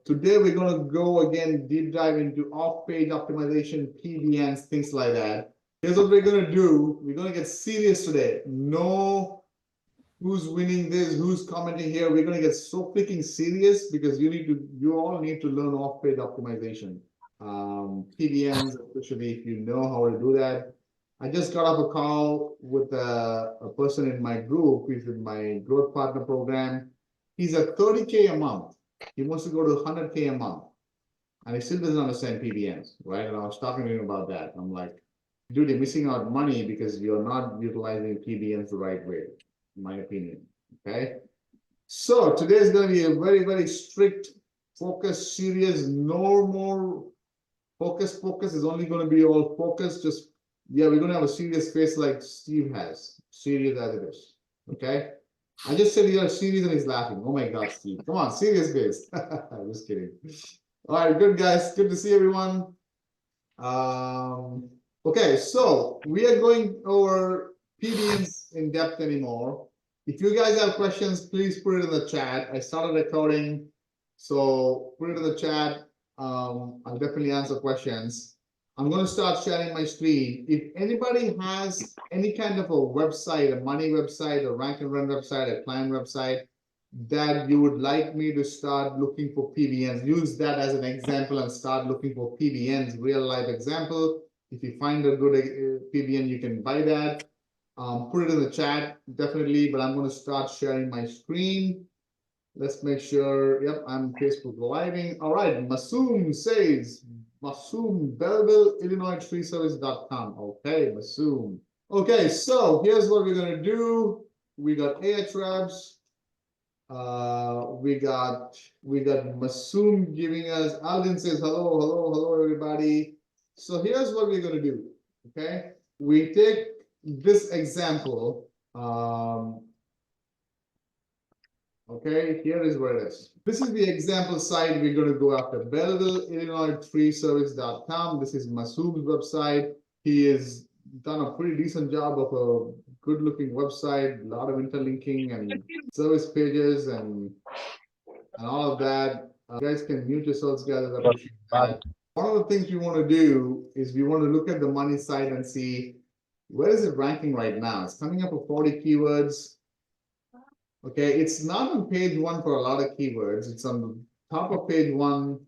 Today we're going to go again deep dive into off-page optimization, PBNs, things like that. Here's what we're going to do. We're going to get serious today. No who's winning this, who's commenting here. We're going to get so freaking serious because you all need to learn off-page optimization. PBNs, especially if you know how to do that. I just got off a call with a person in my group. He's in my growth partner program. He's at 30K a month. He wants to go to 100K a month. And he still doesn't understand PBNs, right? And I was talking to him about that. I'm like, dude, you're missing out money because you're not utilizing PBNs the right way, in my opinion, okay? So today is going to be a very, very strict, focused, serious, no more focus. Focus is only going to be all focus. Just, yeah, we're going to have a serious face like Steve has, serious as it is, okay? I just said you're serious and he's laughing. Oh my God, Steve. Come on, serious face. I'm just kidding. All right, good guys. Good to see everyone. Okay, so we are going over PBNs in depth anymore. If you guys have questions, please put it in the chat. I started recording, so put it in the chat. I'll definitely answer questions. I'm going to start sharing my screen. If anybody has any kind of a website, a money website, a rank and run website, a client website that you would like me to start looking for PBNs, use that as an example and start looking for PBNs, real life example. If you find a good PBN, you can buy that. Put it in the chat, definitely, but I'm going to start sharing my screen. Let's make sure, yep, I'm Facebook Living. All right, Masoom says, Masoom, Belleville, Illinois, treeservice.com. Okay, Masoom. Okay, so here's what we're going to do. We got Ahrefs. We got Masoom giving us, Alvin says, hello, everybody. So here's what we're going to do, okay? We take this example. Okay, here is where it is. This is the example site we're going to go after. Belleville, Illinois, treeservice.com. This is Masoom's website. He has done a pretty decent job of a good-looking website, a lot of interlinking and service pages and all of that. You guys can mute yourselves, guys. I appreciate that. One of the things we want to do is we want to look at the money side and see where is it ranking right now. It's coming up with 40 keywords. Okay, it's not on page 1 for a lot of keywords. It's on the top of page 1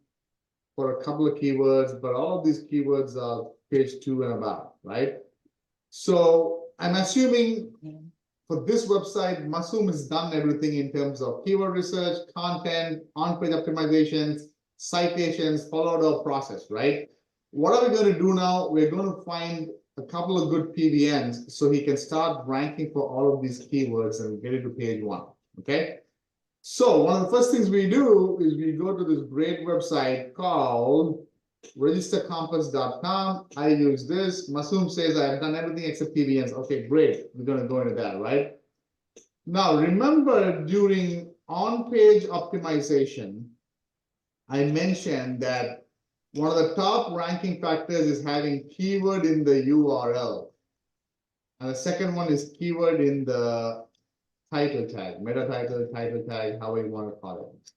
for a couple of keywords, but all of these keywords are page 2 and above, right? So I'm assuming for this website, Masoom has done everything in terms of keyword research, content, on-page optimizations, citations, followed up process, right? What are we going to do now? We're going to find a couple of good PBNs so he can start ranking for all of these keywords and get it to page 1, okay? So one of the first things we do is we go to this great website called registercompass.com. I use this. Masoom says I've done everything except PBNs. Okay, great. We're going to go into that, right? Now, remember during on-page optimization, I mentioned that one of the top ranking factors is having keyword in the URL. And the second one is keyword in the title tag, meta title tag, however you want to call it.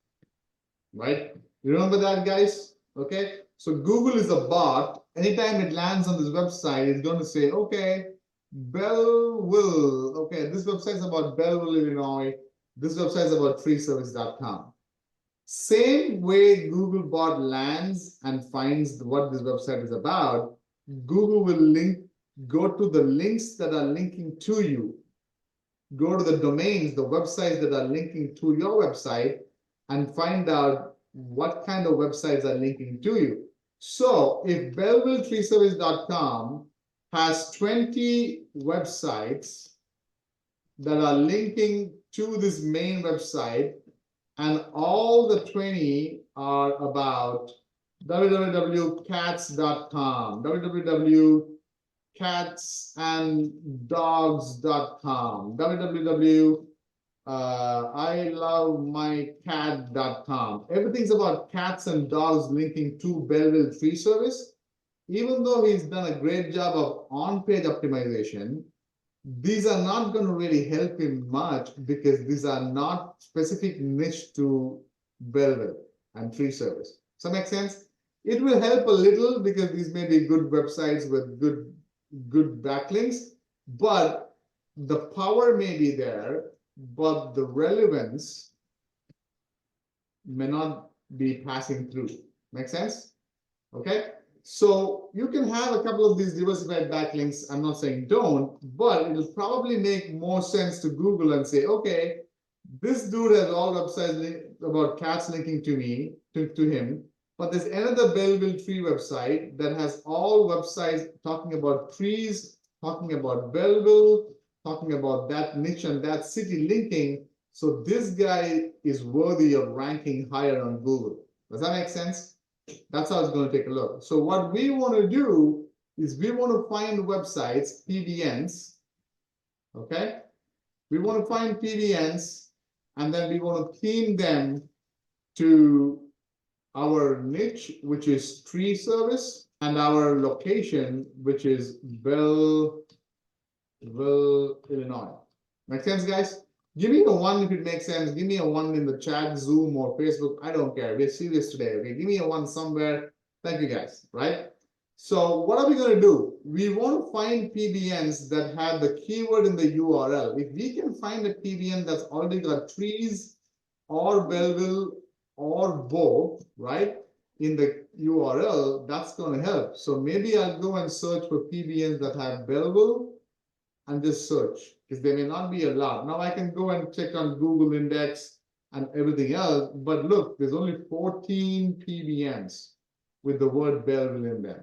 Right? You remember that, guys? Okay. So Google is a bot. Anytime it lands on this website, it's going to say, okay, Belleville. Okay, this website is about Belleville, Illinois. This website is about treeservice.com. Same way Google bot lands and finds what this website is about, Google will go to the links that are linking to you. Go to the domains, the websites that are linking to your website and find out what kind of websites are linking to you. So if BellevilleTreeService.com has 20 websites that are linking to this main website, and all the 20 are about www.cats.com, www.catsanddogs.com, www.ilovemycat.com. Everything's about cats and dogs linking to Belleville Tree Service. Even though he's done a great job of on-page optimization, these are not going to really help him much because these are not specific niche to Belleville and free service. Does that make sense? It will help a little because these may be good websites with good backlinks, but the power may be there, but the relevance may not be passing through. Make sense? Okay. So you can have a couple of these diversified backlinks. I'm not saying don't, but it'll probably make more sense to Google and say, okay, this dude has all websites about cats linking to me, to him, but there's another Belleville tree website that has all websites talking about trees, talking about Belleville, talking about that niche and that city linking. So this guy is worthy of ranking higher on Google. Does that make sense? That's how it's going to take a look. So what we want to do is we want to find websites, PBNs, okay? We want to find PBNs, and then we want to theme them to our niche, which is tree service, and our location, which is Belleville, Illinois. Make sense, guys? Give me a 1 if it makes sense. Give me a 1 in the chat, Zoom, or Facebook. I don't care. We're serious today. Okay, give me a 1 somewhere. Thank you, guys. Right? So what are we going to do? We want to find PBNs that have the keyword in the URL. If we can find a PBN that's already got trees or Belleville or both, right, in the URL, that's going to help. So maybe I'll go and search for PBNs that have Belleville and just search, because there may not be a lot. Now I can go and check on Google Index and everything else, but look, there's only 14 PBNs with the word Belleville in them,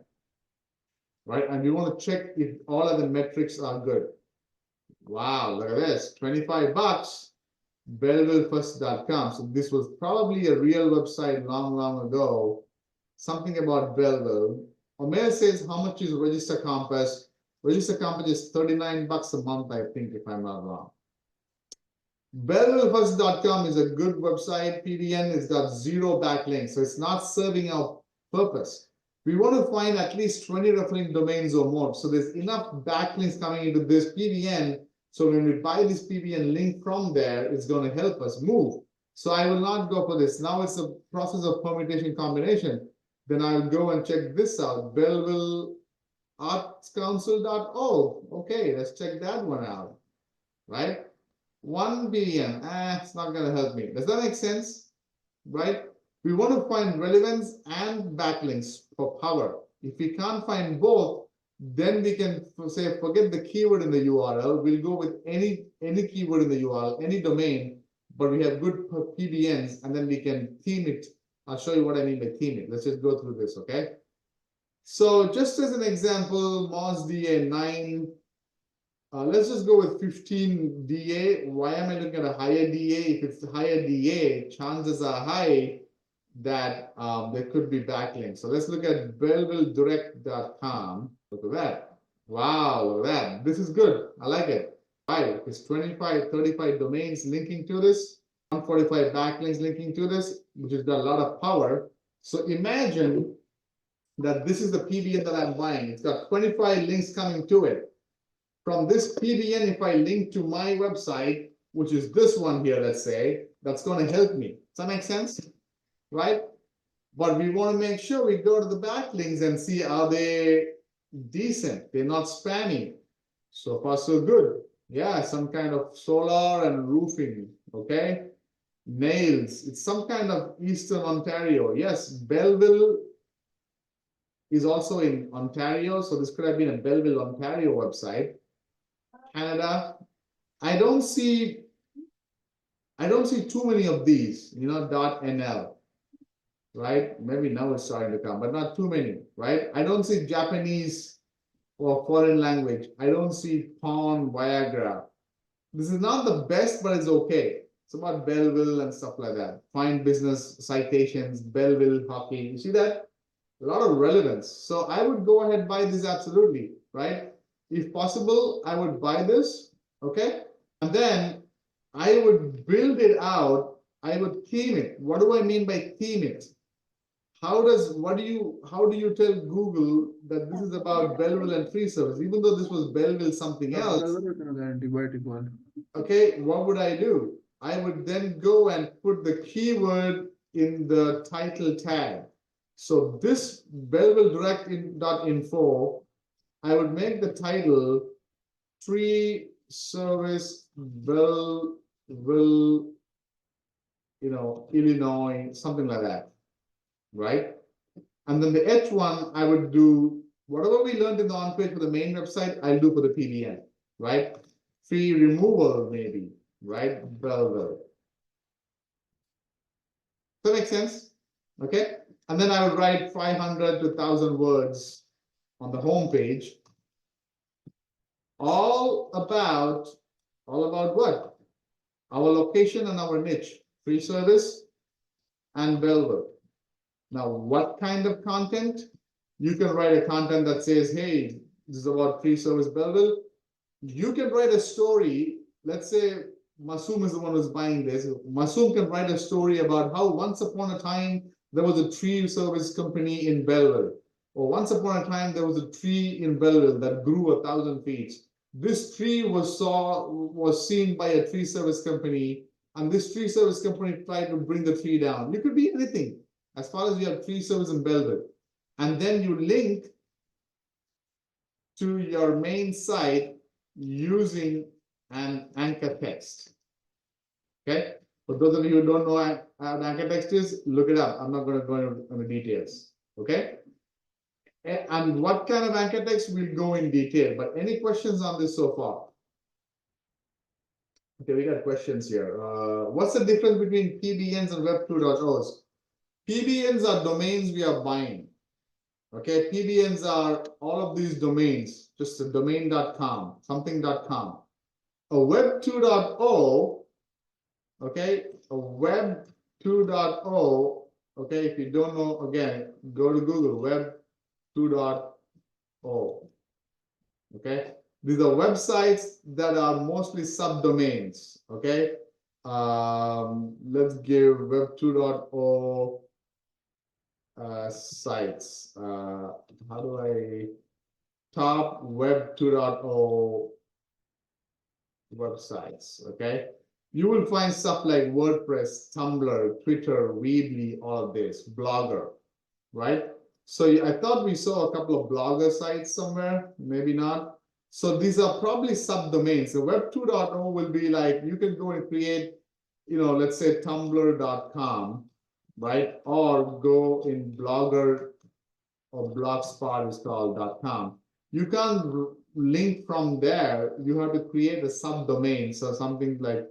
right? And we want to check if all of the metrics are good. Wow, look at this, 25 bucks, BellevilleFirst.com. So this was probably a real website long ago, something about Belleville. Omer says, how much is Register Compass? Register Compass is 39 bucks a month, I think, if I'm not wrong. BellevilleFirst.com is a good website. PBN has got 0 backlinks, so it's not serving our purpose. We want to find at least 20 referring domains or more. So there's enough backlinks coming into this PBN. So when we buy this PBN link from there, it's going to help us move. So I will not go for this. Now it's a process of permutation combination. Then I'll go and check this out. Belleville artscouncil.org. Okay, let's check that one out. Right? 1 billion. It's not going to help me. Does that make sense? Right? We want to find relevance and backlinks for power. If we can't find both, then we can say, forget the keyword in the URL. We'll go with any keyword in the URL, any domain, but we have good PBNs, and then we can theme it. I'll show you what I mean by theme it. Let's just go through this, okay? So just as an example, Moz DA 9, let's just go with 15 DA. Why am I looking at a higher DA? If it's higher DA, chances are high that there could be backlinks. So let's look at BellevilleDirect.com. Look at that. Wow, look at that. This is good. I like it. Right, it's 25, 35 domains linking to this, 145 backlinks linking to this, which has got a lot of power. So imagine that this is the PBN that I'm buying. It's got 25 links coming to it. From this PBN, if I link to my website, which is this one here, let's say, that's going to help me. Does that make sense? Right? But we want to make sure we go to the backlinks and see, are they decent? They're not spammy. So far, so good. Yeah, some kind of solar and roofing. Okay. Nails. It's some kind of Eastern Ontario. Yes, Belleville is also in Ontario. So this could have been a Belleville, Ontario website. Canada. I don't see too many of these, you know, .nl. Right? Maybe now it's starting to come, but not too many, right? I don't see Japanese or foreign language. I don't see porn, Viagra. This is not the best, but it's okay. It's about Belleville and stuff like that. Find business citations, Belleville hockey. You see that? A lot of relevance. So I would go ahead and buy this absolutely, right? If possible, I would buy this, okay? And then I would build it out. I would theme it. What do I mean by theme it? How do you tell Google that this is about Belleville and free service, even though this was Belleville something else? Okay, what would I do? I would then go and put the keyword in the title tag. So this bellville.info, I would make the title free service Bellville, Illinois, something like that, right? And then the H1, I would do whatever we learned in the on page for the main website, I'll do for the PBN, right? Free removal, maybe, right? Bellville. Does that make sense? Okay. And then I would write 500 to 1,000 words on the home page, all about what? Our location and our niche, free service and Bellville. Now, what kind of content? You can write a content that says, hey, this is about free service Bellville. You can write a story. Let's say Masoom is the one who's buying this. Masoom can write a story about how once upon a time there was a tree service company in Bellville. Or once upon a time there was a tree in Bellville that grew 1,000 feet. This tree was seen by a tree service company, and this tree service company tried to bring the tree down. It could be anything as far as you have tree service in Bellville. And then you link to your main site using an anchor text. Okay. For those of you who don't know what an anchor text is, look it up. I'm not going to go into the details. Okay. And what kind of anchor text will go in detail. But any questions on this so far? Okay, we got questions here. What's the difference between PBNs and Web 2.0s? PBNs are domains we are buying. Okay, PBNs are all of these domains, just a domain.com, something.com. A Web 2.0, okay, a Web 2.0, okay, if you don't know, again, go to Google, Web 2.0, okay? These are websites that are mostly subdomains, okay? Let's give Web 2.0 sites. How do I top Web 2.0 websites? Okay, you will find stuff like WordPress, Tumblr, Twitter, Weebly, all of this, Blogger, right? So I thought we saw a couple of Blogger sites somewhere, maybe not. So these are probably subdomains. So Web 2.0 will be like, you can go and create, let's say tumblr.com, right? Or go in Blogger or Blogspot is called .com. You can't link from there. You have to create a subdomain. So something like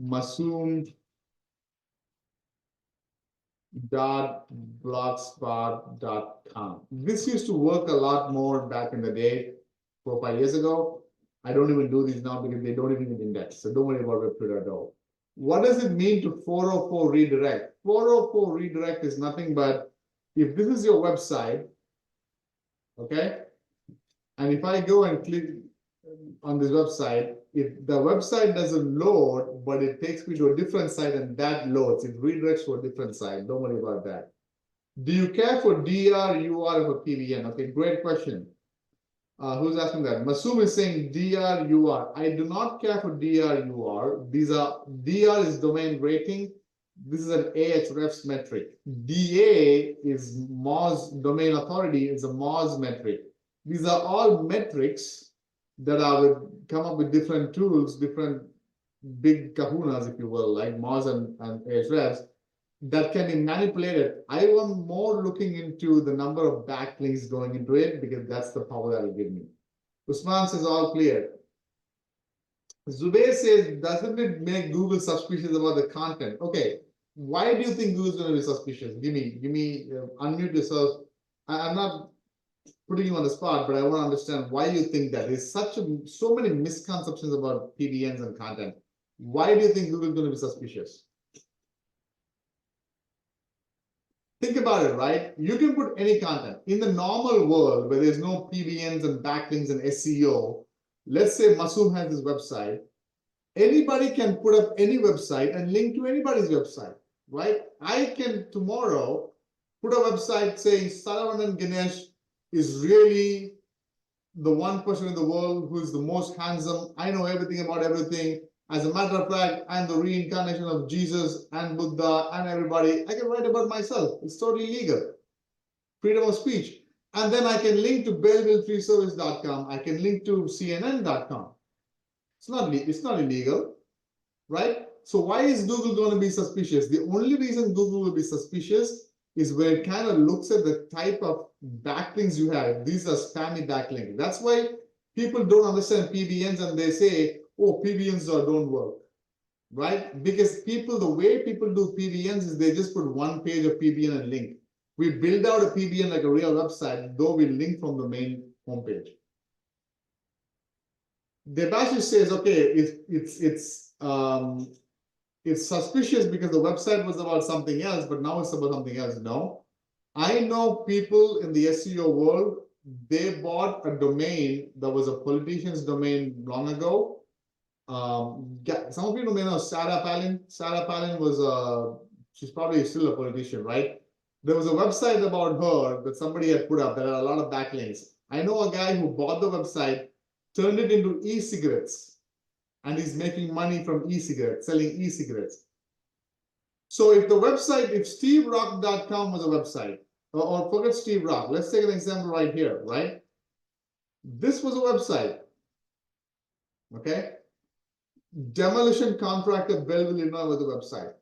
masoom.blogspot.com. This used to work a lot more back in the day, 4 or 5 years ago. I don't even do these now because they don't even index. So don't worry about Web 2.0. What does it mean to 404 redirect? 404 redirect is nothing but if this is your website, okay, and if I go and click on this website, if the website doesn't load, but it takes me to a different site and that loads, it redirects to a different site. Don't worry about that. Do you care for DR, UR, or PBN? Okay, great question. Who's asking that? Masoom is saying DR, UR. I do not care for DR, UR. DR is domain rating. This is an Ahrefs metric. DA is Moz, domain authority is a Moz metric. These are all metrics that I would come up with different tools, different big kahunas, if you will, like Moz and Ahrefs, that can be manipulated. I want more looking into the number of backlinks going into it because that's the power that will give me. Usman says all clear. Zubair says, doesn't it make Google suspicious about the content? Okay, why do you think Google's going to be suspicious? Give me, unmute yourself. I'm not putting you on the spot, but I want to understand why you think that. There's so many misconceptions about PBNs and content. Why do you think Google's going to be suspicious? Think about it, right? You can put any content. In the normal world where there's no PBNs and backlinks and SEO, let's say Masoom has his website. Anybody can put up any website and link to anybody's website, right? I can tomorrow put a website saying Saravanan Ganesh is really the one person in the world who is the most handsome. I know everything about everything. As a matter of fact, I'm the reincarnation of Jesus and Buddha and everybody. I can write about myself. It's totally legal. Freedom of speech. And then I can link to belleville3service.com. I can link to CNN.com. It's not illegal, right? So why is Google going to be suspicious? The only reason Google will be suspicious is where it kind of looks at the type of backlinks you have. These are spammy backlinks. That's why people don't understand PBNs and they say, oh, PBNs don't work, right? Because the way people do PBNs is they just put one page of PBN and link. We build out a PBN like a real website, though we link from the main homepage. Debashi says, okay, it's suspicious because the website was about something else, but now it's about something else. No, I know people in the SEO world, they bought a domain that was a politician's domain long ago. Some of you may know Sarah Palin. Sarah Palin was she's probably still a politician, right? There was a website about her that somebody had put up that had a lot of backlinks. I know a guy who bought the website, turned it into e-cigarettes, and he's making money from e-cigarettes, selling e-cigarettes. So if steverock.com was a website, or forget Steve Rock, let's take an example right here, right? This was a website, okay? Demolition contractor Belleville, Illinois was a website.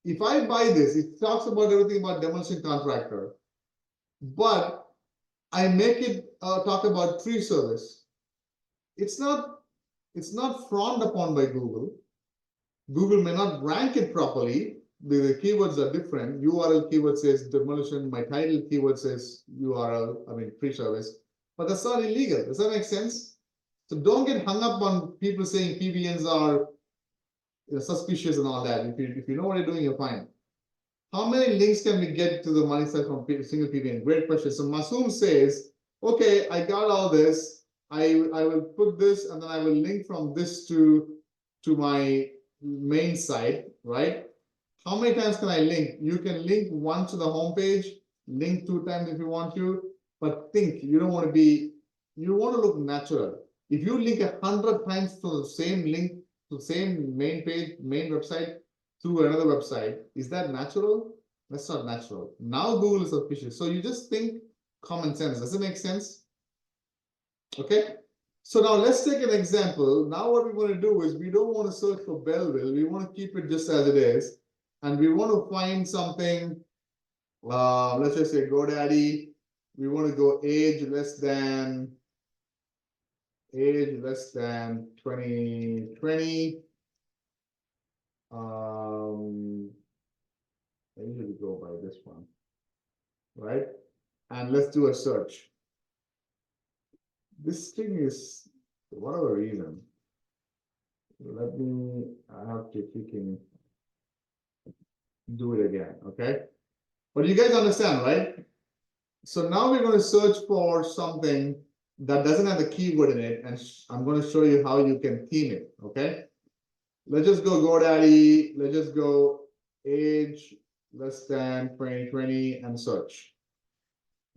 If I buy this, it talks about everything about demolition contractor, but I make it talk about tree service. It's not frowned upon by Google. Google may not rank it properly. The keywords are different. URL keyword says demolition. My title keyword says URL, tree service. But that's not illegal. Does that make sense? So don't get hung up on people saying PBNs are suspicious and all that. If you know what you're doing, you're fine. How many links can we get to the money site from single PBN? Great question. So Masoom says, okay, I got all this. I will put this and then I will link from this to my main site, right? How many times can I link? You can link once to the home page, link 2 times if you want to, but you want to look natural. If you link 100 times to the same link, to the same main page, main website, through another website, is that natural? That's not natural. Now Google is suspicious. So you just think common sense. Does it make sense? Okay. So now let's take an example. Now what we want to do is we don't want to search for Belleville. We want to keep it just as it is. And we want to find something, let's just say GoDaddy. We want to go age less than 2020. I usually go by this one, right? And let's do a search. This thing is, for whatever reason, I have to freaking do it again, okay? But you guys understand, right? So now we're going to search for something that doesn't have the keyword in it, and I'm going to show you how you can theme it, okay? Let's just go GoDaddy, let's just go age less than 2020 and search,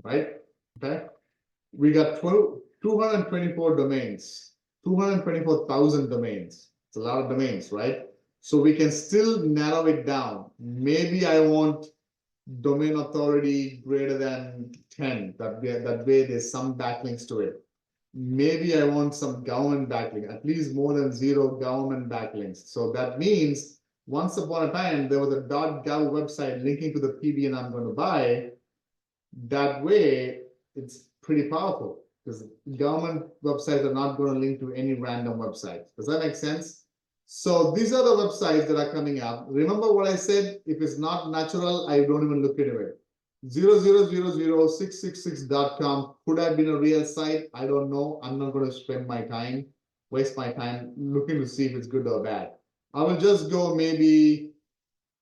right? Okay. We got 224 domains, 224,000 domains. It's a lot of domains, right? So we can still narrow it down. Maybe I want domain authority greater than 10. That way there's some backlinks to it. Maybe I want some government backlink, at least more than 0 government backlinks. So that means once upon a time, there was a .gov website linking to the PBN I'm going to buy. That way, it's pretty powerful because government websites are not going to link to any random website. Does that make sense? So these are the websites that are coming up. Remember what I said? If it's not natural, I don't even look into it. 0000666.com could have been a real site. I don't know. I'm not going to waste my time looking to see if it's good or bad. I will just go maybe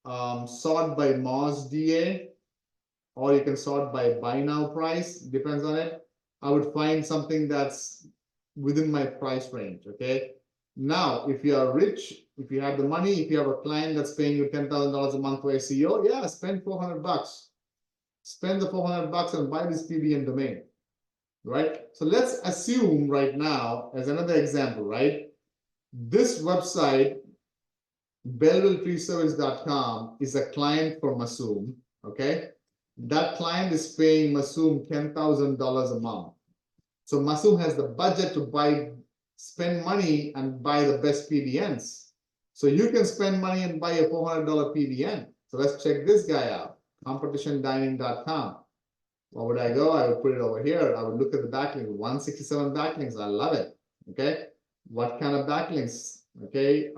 sort by Moz DA, or you can sort by buy now price, depends on it. I would find something that's within my price range, okay? Now, if you are rich, if you have the money, if you have a client that's paying you $10,000 a month for SEO, yeah, spend $400. Spend the $400 and buy this PBN domain, right? So let's assume right now, as another example, right? This website BellevilleTreeService.com is a client for Masoom. Okay, that client is paying Masoom $10,000 a month. So Masoom has the budget to spend money and buy the best PBNs. So you can spend money and buy a $400 PBN. So let's check this guy out, competitiondining.com. Where would I go? I would put it over here. I would look at the backlink, 167 backlinks. I love it. Okay. What kind of backlinks? Okay.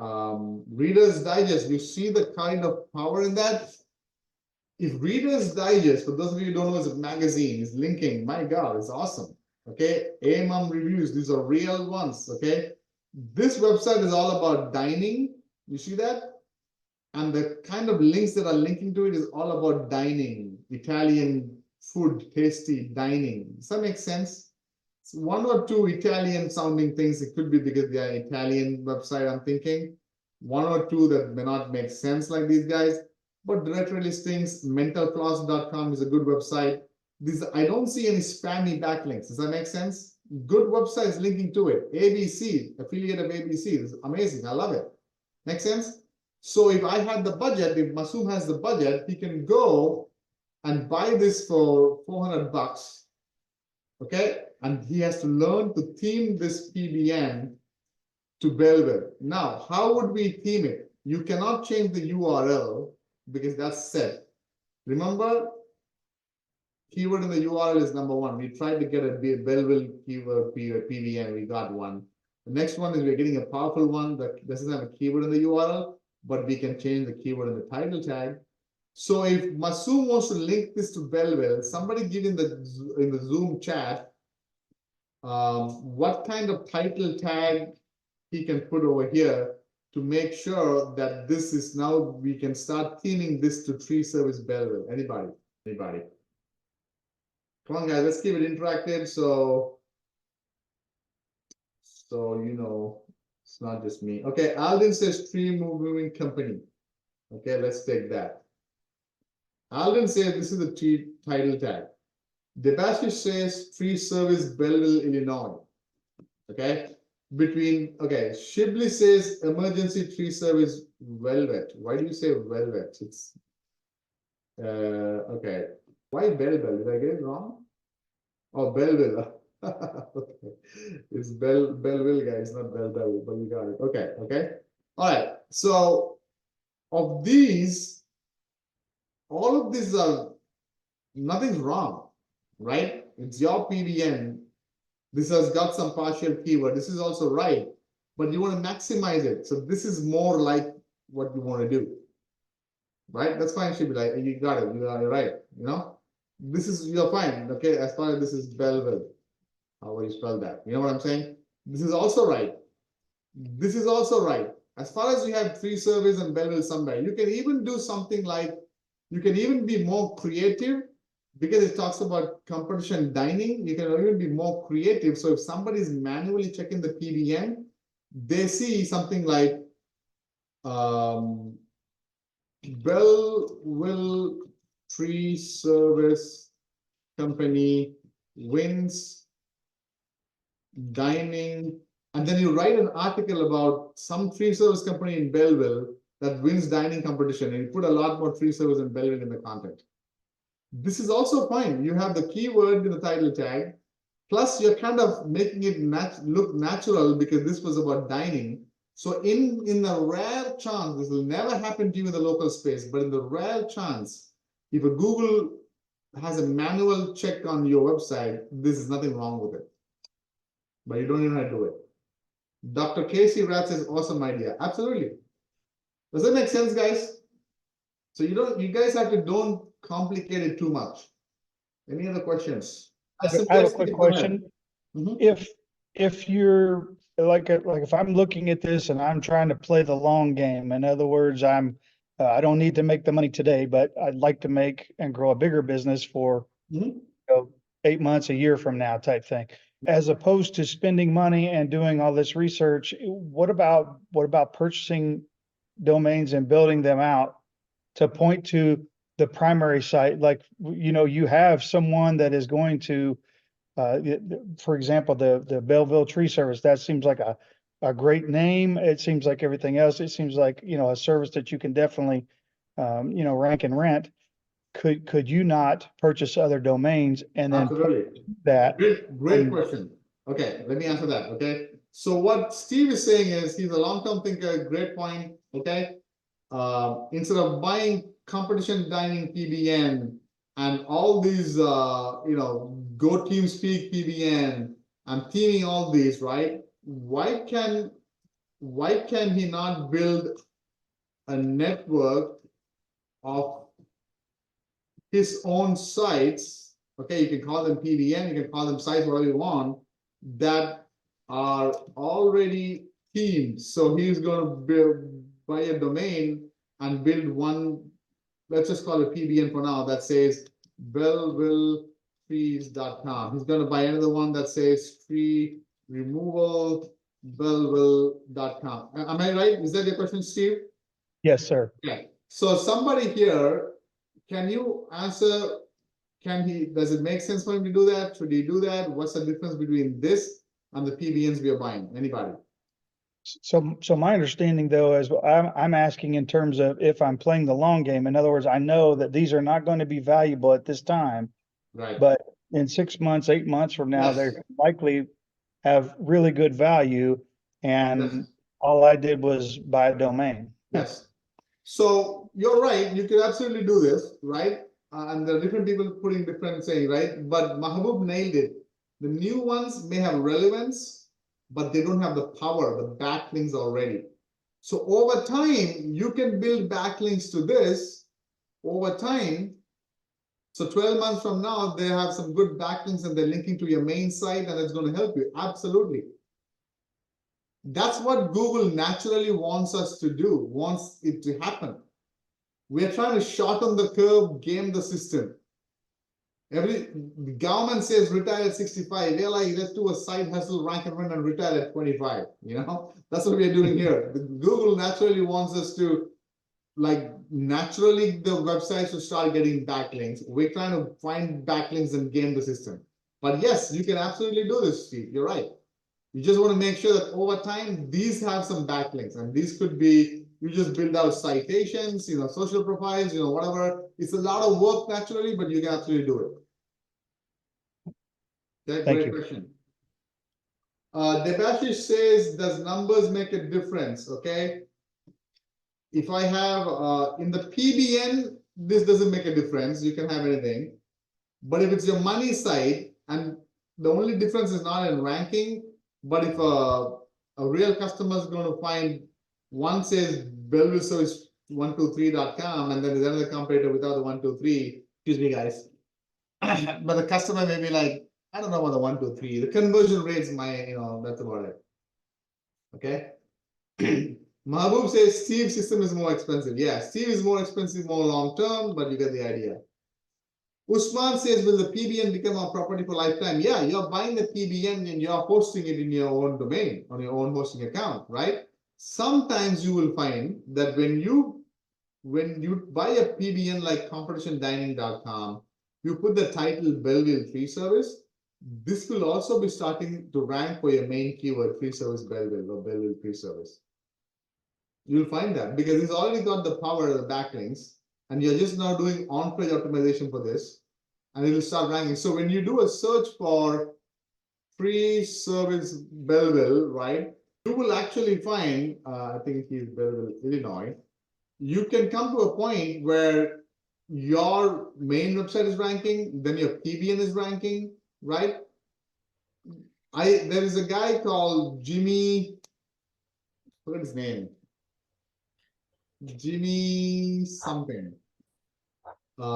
Reader's Digest. You see the kind of power in that? If Reader's Digest, for those of you who don't know, is a magazine, is linking. My God, it's awesome. Okay. AMM reviews. These are real ones. Okay. This website is all about dining. You see that? And the kind of links that are linking to it is all about dining, Italian food, tasty dining. Does that make sense? So one or two Italian sounding things. It could be because they are Italian website, I'm thinking. One or two that may not make sense like these guys. But directory listings, mentalfloss.com is a good website. I don't see any spammy backlinks. Does that make sense? Good websites linking to it. ABC, affiliate of ABC. This is amazing. I love it. Make sense? So if I had the budget, if Masoom has the budget, he can go and buy this for $400. Okay? And he has to learn to theme this PBN to Belleville. Now, how would we theme it? You cannot change the URL because that's set. Remember, keyword in the URL is number one. We tried to get a Belleville keyword PBN. We got one. The next one is we're getting a powerful one that doesn't have a keyword in the URL, but we can change the keyword in the title tag. So if Masoom wants to link this to Belleville, somebody give in the Zoom chat what kind of title tag he can put over here to make sure that this is now we can start theming this to Tree Service Belleville. Anybody? Anybody? Come on, guys, let's keep it interactive. So you know, it's not just me. Okay, Alden says tree moving company. Okay, let's take that. Alden says this is the tree title tag. Debashish says tree service Belleville, Illinois. Okay, Shibley says emergency tree service Velvet. Why do you say Velvet? It's okay. Why Belleville? Did I get it wrong? Oh, Belleville. Okay. It's Belleville, guys, not Belleville, but you got it. Okay, okay. All right. So of these, all of these are nothing's wrong, right? It's your PBN. This has got some partial keyword. This is also right, but you want to maximize it. So this is more like what you want to do, right? That's fine. Should be like you got it. You are right. You know, this is you're fine. Okay, as far as this is Belleville. How will you spell that? You know what I'm saying? This is also right. This is also right. As far as you have tree service and Belleville somewhere, you can even do something like, you can even be more creative because it talks about competition dining. You can even be more creative. So if somebody is manually checking the PBN, they see something like Belleville Tree Service Company wins dining, and then you write an article about some tree service company in Belleville that wins dining competition, and you put a lot more tree service in Belleville in the content. This is also fine. You have the keyword in the title tag, plus you're kind of making it look natural because this was about dining. So in the rare chance, this will never happen to you in the local space, but in the rare chance, if a Google has a manual check on your website, this is nothing wrong with it. But you don't even know how to do it. Dr. Casey Rat says, awesome idea. Absolutely. Does that make sense, guys? So you guys don't complicate it too much. Any other questions? I have a quick question. If you're like if I'm looking at this and I'm trying to play the long game, in other words, I don't need to make the money today, but I'd like to make and grow a bigger business for 8 months, a year from now type thing. As opposed to spending money and doing all this research, what about purchasing domains and building them out to point to the primary site? Like, you know, you have someone that is going to, for example, the Belleville Tree Service, that seems like a a great name. It seems like everything else. It seems like, a service that you can definitely, rank and rent. Could you not purchase other domains and then put Absolutely. that? Great question. Okay, let me answer that. Okay. So what Steve is saying is he's a long-term thinker, great point. Okay. Instead of buying competition dining PBN and all these go team speak PBN and theming all these, right? Why can he not build a network of his own sites? Okay, you can call them PBN, you can call them sites, whatever you want, that are already themed. So he's going to buy a domain and build one, let's just call it PBN for now, that says belleville.com. He's going to buy another one that says tree removal belleville.com. Am I right? Is that your question, Steve? Yes, sir. Yeah. So somebody here, can you answer, does it make sense for him to do that? Should he do that? What's the difference between this and the PBNs we are buying? Anybody? So my understanding though is I'm asking in terms of if I'm playing the long game. In other words, I know that these are not going to be valuable at this time, Right. but in 6 months, 8 months from now, Yes. they're likely have really good value. And Yes. all I did was buy a domain. Yes. So you're right. You could absolutely do this, right? And there are different people putting different saying, right? But Mahabub nailed it. The new ones may have relevance, but they don't have the power, the backlinks already. So over time, you can build backlinks to this over time. So 12 months from now, they have some good backlinks and they're linking to your main site and it's going to help you. Absolutely. That's what Google naturally wants us to do, wants it to happen. We are trying to shorten the curve, game the system. The government says retire at 65. They're like, let's do a side hustle, rank and run, and retire at 25. That's what we are doing here. Google naturally wants us to, naturally the websites will start getting backlinks. We're trying to find backlinks and game the system. But yes, you can absolutely do this, Steve. You're right. You just want to make sure that over time, these have some backlinks, and these could be, you just build out citations, social profiles, whatever. It's a lot of work naturally, but you can absolutely do it. Okay, Thank great you. question. Debashish says, does numbers make a difference? Okay. If I have, in the PBN, this doesn't make a difference. You can have anything. But if it's your money site, and the only difference is not in ranking, but if a real customer is going to find, one says bellevilleservice123.com, and then there's another competitor without the 123, excuse me, guys. But the customer may be like, I don't know about the 123. The conversion rates, that's about it. Okay. Mahabub says Steve's system is more expensive. Yeah, Steve is more expensive, more long term, but you get the idea. Usman says, will the PBN become a property for lifetime? Yeah, you're buying the PBN and you're hosting it in your own domain, on your own hosting account, right? Sometimes you will find that when you buy a PBN like competitiondining.com, you put the title Belleville Free Service. This will also be starting to rank for your main keyword, Free Service Belleville or Belleville Free Service. You'll find that because it's already got the power of the backlinks, and you're just now doing on-page optimization for this, and it'll start ranking. So when you do a search for free service Belleville, right, you will actually find, I think he's Belleville, Illinois. You can come to a point where your main website is ranking, then your PBN is ranking, right? There is a guy called Jimmy, what is his name? Jimmy something. This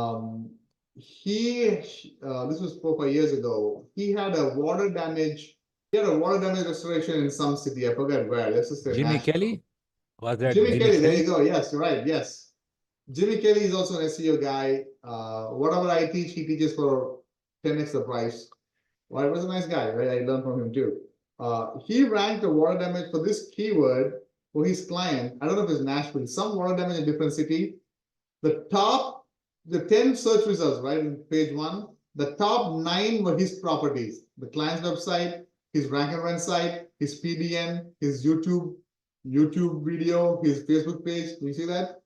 was 4 or 5 years ago. He had a water damage. He had a water damage restoration in some city. I forget where. Let's just say Jimmy Nashville. Kelly? Was that Jimmy Kelly? There Kelly? you go. Yes, you're right. Yes, Jimmy Kelly is also an SEO guy. Whatever I teach, he teaches for 10x the price. Well, he was a nice guy, right? I learned from him too. He ranked the water damage for this keyword for his client. I don't know if it's Nashville, some water damage in a different city. The 10 search results, right, in page 1, the top 9 were his properties, the client's website, his rank and rent site, his PBN, his YouTube video, his Facebook page. Do you see that?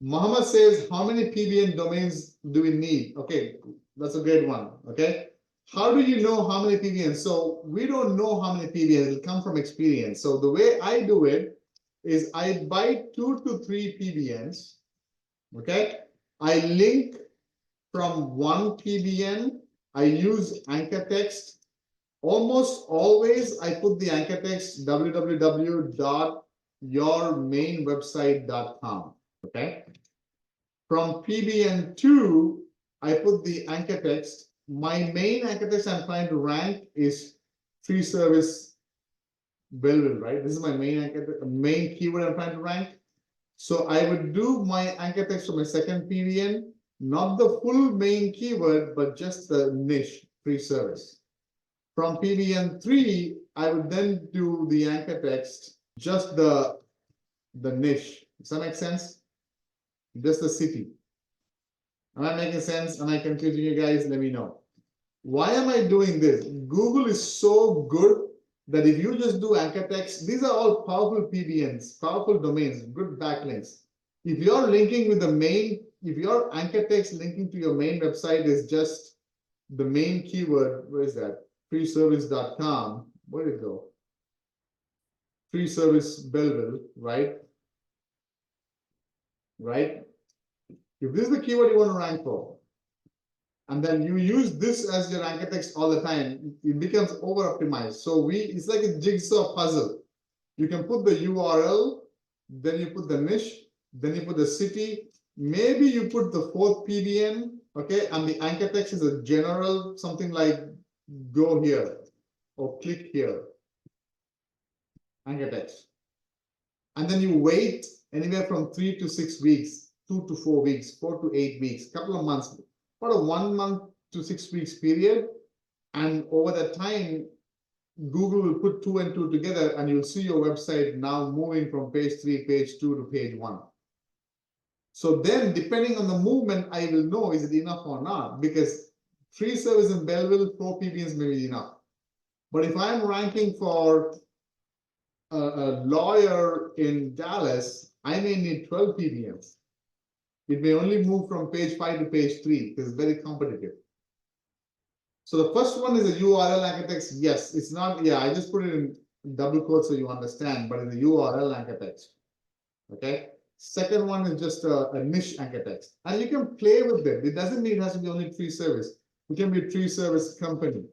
Muhammad says, how many PBN domains do we need? Okay, that's a great one. Okay. How do you know how many PBNs? So we don't know how many PBNs. It'll come from experience. So the way I do it is I buy 2 to 3 PBNs. Okay. I link from one PBN. I use anchor text. Almost always I put the anchor text www.yourmainwebsite.com. Okay. From PBN2, I put the anchor text. My main anchor text I'm trying to rank is free service 𝐉𝐻𝐈, right? This is my main anchor, main keyword I'm trying to rank. So I would do my anchor text for my second PBN, not the full main keyword, but just the niche free service. From PBN3, I would then do the anchor text, just the niche. Does that make sense? Just the city. Am I making sense? Am I confusing you guys? Let me know. Why am I doing this? Google is so good that if you just do anchor text, these are all powerful PBNs, powerful domains, good backlinks. If you're linking with the main, if your anchor text linking to your main website is just the main keyword, where is that? freeservice.com. Where did it go? Free service 𝐉𝐻𝐈, right? Right? If this is the keyword you want to rank for, and then you use this as your anchor text all the time, it becomes over optimized. So it's like a jigsaw puzzle. You can put the URL, then you put the niche, then you put the city, maybe you put the 4th PBN, okay, and the anchor text is a general, something like go here or click here, anchor text. And then you wait anywhere from 3 to 6 weeks, 2 to 4 weeks, 4 to 8 weeks, couple of months, for a 1 month to 6 weeks period. And over that time, Google will put 2 and 2 together, and you'll see your website now moving from page 3, page 2 to page 1. So then, depending on the movement, I will know is it enough or not, because free service in 𝐉𝐻𝐈, 4 PBNs may be enough. But if I'm ranking for a lawyer in Dallas, I may need 12 PBNs. It may only move from page 5 to page 3 because it's very competitive. So the first one is a URL anchor text. Yes, it's not, yeah, I just put it in double quotes so you understand, but it's a URL anchor text. Okay. Second one is just a niche anchor text. And you can play with it. It doesn't mean it has to be only tree service. It can be a tree service company.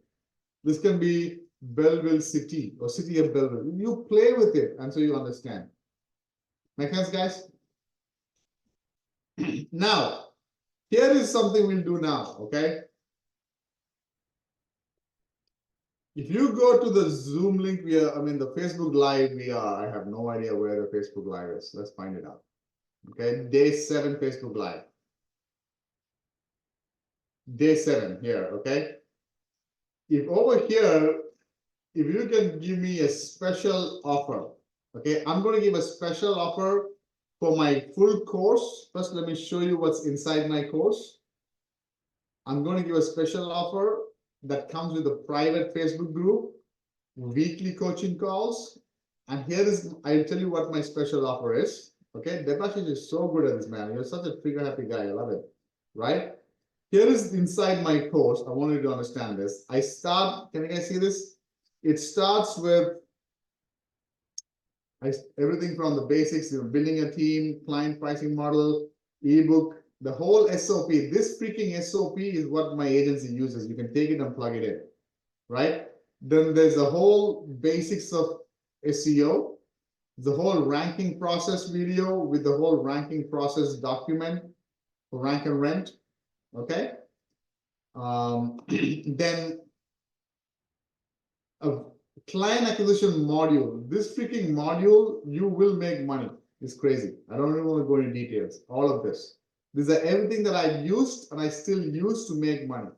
This can be 𝐉𝐻𝐈 city or city of 𝐉𝐻𝐈. You play with it and so you understand. Make sense, guys? Now, here is something we'll do now, okay? If you go to the Zoom link, the Facebook Live, I have no idea where the Facebook Live is. Let's find it out. Okay, day 7 Facebook Live. Day 7 here, okay? If over here, if you can give me a special offer, okay? I'm going to give a special offer for my full course. First, let me show you what's inside my course. I'm going to give a special offer that comes with a private Facebook group, weekly coaching calls. And I'll tell you what my special offer is. Okay, Debashish is so good at this, man. You're such a trigger happy guy. I love it. Right? Here is inside my course. I want you to understand this. Can you guys see this? It starts with everything from the basics, building a team, client pricing model, ebook, the whole SOP. This freaking SOP is what my agency uses. You can take it and plug it in, right? Then there's the whole basics of SEO, the whole ranking process video with the whole ranking process document for rank and rent, okay? Then a client acquisition module. This freaking module, you will make money. It's crazy. I don't even want to go into details. All of this. These are everything that I've used and I still use to make money.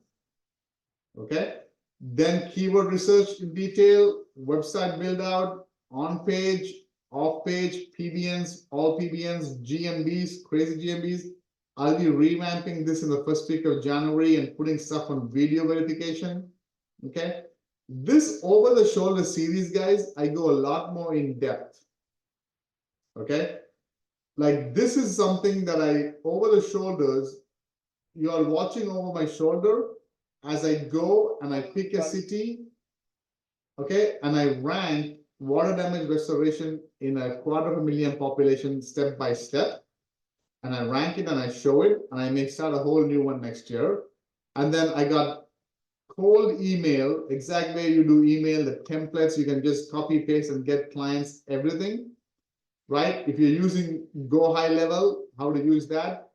Okay. Then keyword research in detail, website build out, on page, off page, PBNs, all PBNs, GMBs, crazy GMBs. I'll be revamping this in the first week of January and putting stuff on video verification. Okay. This over the shoulder series, guys, I go a lot more in depth. Okay. Like this is something that I over the shoulders, you are watching over my shoulder as I go and I pick a city. Okay. And I rank water damage restoration in a 250,000 population step by step. And I rank it and I show it and I may start a whole new one next year. And then I got cold email, exact way you do email, the templates, you can just copy paste and get clients, everything, right? If you're using Go High Level, how to use that.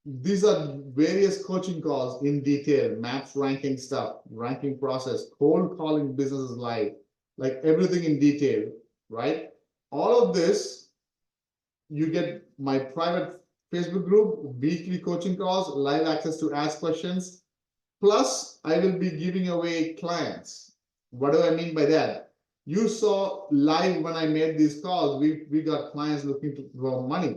These are various coaching calls in detail, maps, ranking stuff, ranking process, cold calling businesses live, like everything in detail, right? All of this, you get my private Facebook group, weekly coaching calls, live access to ask questions. Plus, I will be giving away clients. What do I mean by that? You saw live when I made these calls, we got clients looking for money.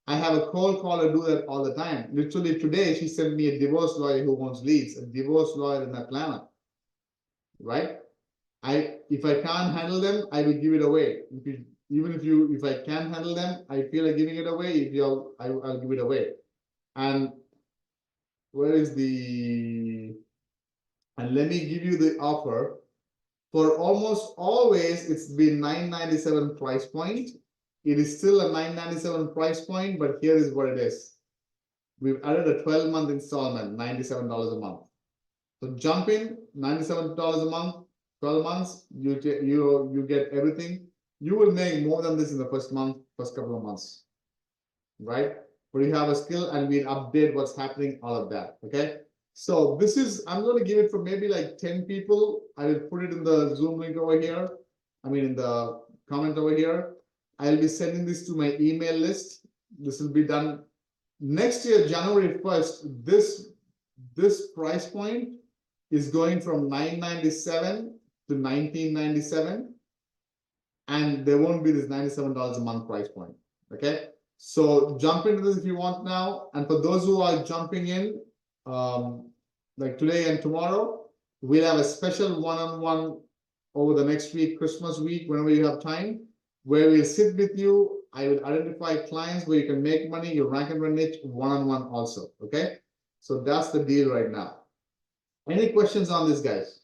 I have a cold caller do that all the time. Literally today, she sent me a divorce lawyer who wants leads, a divorce lawyer in Atlanta, right? If I can't handle them, I will give it away. If I can't handle them, I feel like giving it away. I'll give it away. And where is the, and let me give you the offer. For almost always, it's been $997 price point. It is still a $997 price point, but here is what it is. We've added a 12-month installment, $97 a month. So jump in, $97 a month, 12 months, you get everything. You will make more than this in the first couple of months, right? But you have a skill and we'll update what's happening, all of that, okay? So this is, I'm going to give it for maybe like 10 people. I will put it in the Zoom link over here. I mean, in the comment over here. I'll be sending this to my email list. This will be done next year, January 1st. This price point is going from $997 to $1997. And there won't be this $97 a month price point, okay? So jump into this if you want now. And for those who are jumping in, like today and tomorrow, we'll have a special one-on-one over the next week, Christmas week, whenever you have time, where we'll sit with you. I will identify clients where you can make money, your rank and run niche one-on-one also, okay? So that's the deal right now. Any questions on this, guys?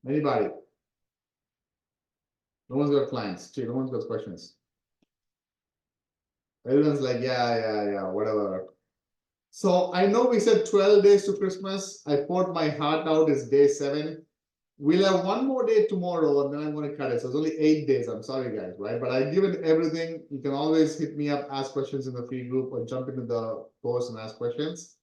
Anybody? No one's got clients. No one's got questions. Everyone's like, yeah, whatever. So I know we said 12 days to Christmas. I poured my heart out. It's day 7. We'll have one more day tomorrow, and then I'm going to cut it. So it's only 8 days. I'm sorry, guys, right? But I've given everything. You can always hit me up, ask questions in the free group, or jump into the post and ask questions.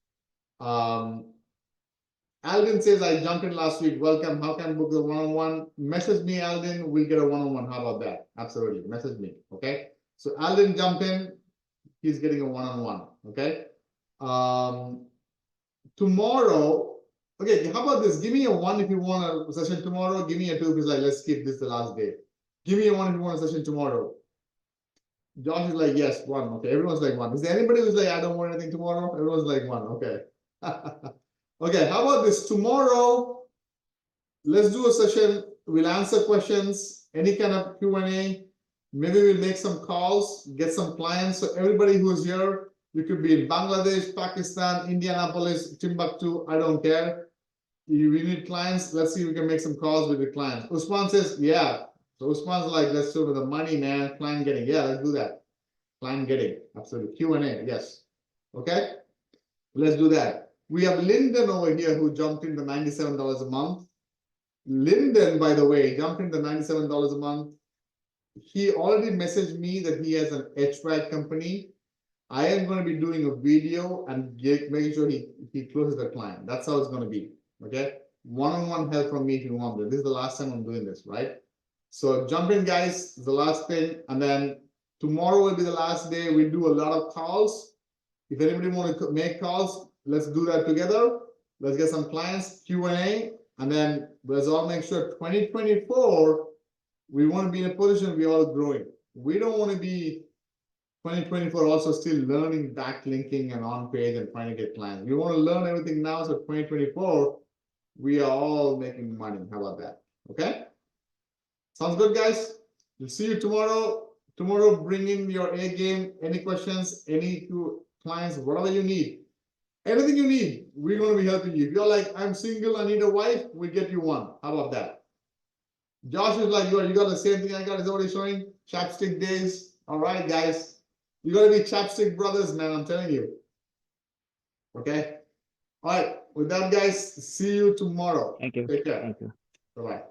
Alden says, I jumped in last week. Welcome. How can I book the one-on-one? Message me, Alden. We'll get a one-on-one. How about that? Absolutely. Message me. Okay. So Alden jumped in. He's getting a one-on-one. Okay. Tomorrow. Okay. How about this? Give me a 1 if you want a session tomorrow. Give me a 2 if it's like, let's skip this the last day. Give me a 1 if you want a session tomorrow. Josh is like, yes, 1. Okay. Everyone's like 1. Is there anybody who's like, I don't want anything tomorrow? Everyone's like 1. Okay. Okay, how about this? Tomorrow, let's do a session. We'll answer questions, any kind of Q&A. Maybe we'll make some calls, get some clients. So everybody who's here, you could be in Bangladesh, Pakistan, Indianapolis, Timbuktu, I don't care. We need clients. Let's see if we can make some calls with the clients. Usman says, yeah. So Usman's like, let's do with the money, man. Client getting. Yeah, let's do that. Client getting. Absolutely. Q&A. Yes. Okay. Let's do that. We have Lyndon over here who jumped in the $97 a month. Lyndon, by the way, jumped in the $97 a month. He already messaged me that he has an HVAC company. I am going to be doing a video and making sure he closes the client. That's how it's going to be. Okay. One-on-one help from me if you want. This is the last time I'm doing this, right? So jump in, guys. It's the last thing. And then tomorrow will be the last day. We do a lot of calls. If anybody want to make calls, let's do that together. Let's get some clients, Q&A, and then let's all make sure 2024, we want to be in a position we're all growing. We don't want to be 2024 also still learning backlinking and on page and trying to get clients. We want to learn everything now. So 2024, we are all making money. How about that? Okay. Sounds good, guys. We'll see you tomorrow. Tomorrow, bring in your A game. Any questions, any clients, whatever you need. Anything you need, we're going to be helping you. If you're like, I'm single, I need a wife, we get you one. How about that? Josh is like, you got the same thing I got. Is that what he's showing? Chapstick days. All right, guys. You got to be chapstick brothers, man. I'm telling you. Okay. All right. With that, guys, see you tomorrow. Thank you. Take care. Thank you. Bye-bye.